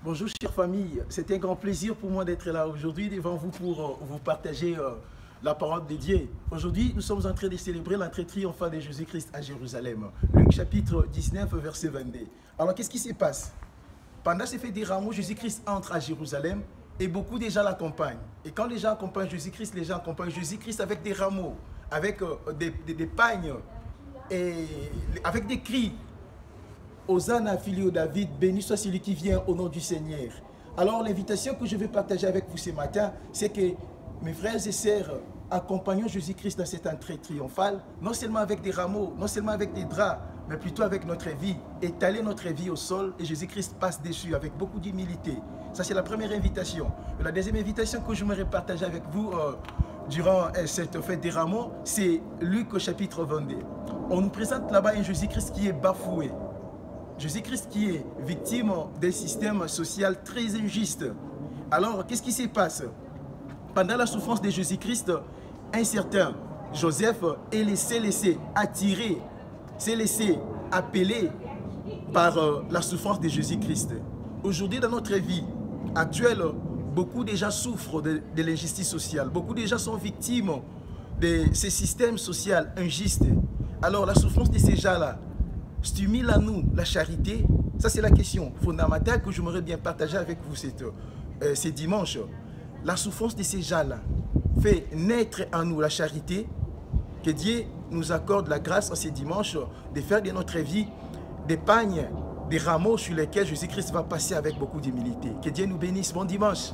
Bonjour chère famille, c'est un grand plaisir pour moi d'être là aujourd'hui devant vous pour vous partager la parole de Dieu. Aujourd'hui, nous sommes en train de célébrer l'entrée triomphale de Jésus-Christ à Jérusalem. Luc chapitre 19, verset 22. Alors qu'est-ce qui se passe? Pendant ces fêtes des rameaux, Jésus-Christ entre à Jérusalem et beaucoup de gens l'accompagnent. Et quand les gens accompagnent Jésus-Christ, les gens accompagnent Jésus-Christ avec des rameaux, avec des pagnes et avec des cris. Hosanna, filiau David, béni soit celui qui vient au nom du Seigneur. Alors l'invitation que je vais partager avec vous ce matin, c'est que mes frères et sœurs, accompagnons Jésus-Christ dans cette entrée triomphale, non seulement avec des rameaux, non seulement avec des draps, mais plutôt avec notre vie, étaler notre vie au sol et Jésus-Christ passe dessus avec beaucoup d'humilité. Ça c'est la première invitation. Et la deuxième invitation que j'aimerais partager avec vous durant cette fête des rameaux, c'est Luc au chapitre 22. On nous présente là-bas un Jésus-Christ qui est bafoué. Jésus-Christ qui est victime d'un système social très injuste. Alors, qu'est-ce qui se passe? Pendant la souffrance de Jésus-Christ, un certain Joseph est laissé attirer, s'est laissé appeler par la souffrance de Jésus-Christ. Aujourd'hui, dans notre vie actuelle, beaucoup de gens souffrent de l'injustice sociale. Beaucoup de gens sont victimes de ces systèmes sociaux injustes. Alors, la souffrance de ces gens-là stimule à nous la charité. Ça, c'est la question fondamentale que j'aimerais bien partager avec vous ce dimanche. La souffrance de ces gens-là fait naître en nous la charité. Que Dieu nous accorde la grâce en ce dimanche de faire de notre vie des pagnes, des rameaux sur lesquels Jésus-Christ va passer avec beaucoup d'humilité. Que Dieu nous bénisse. Bon dimanche.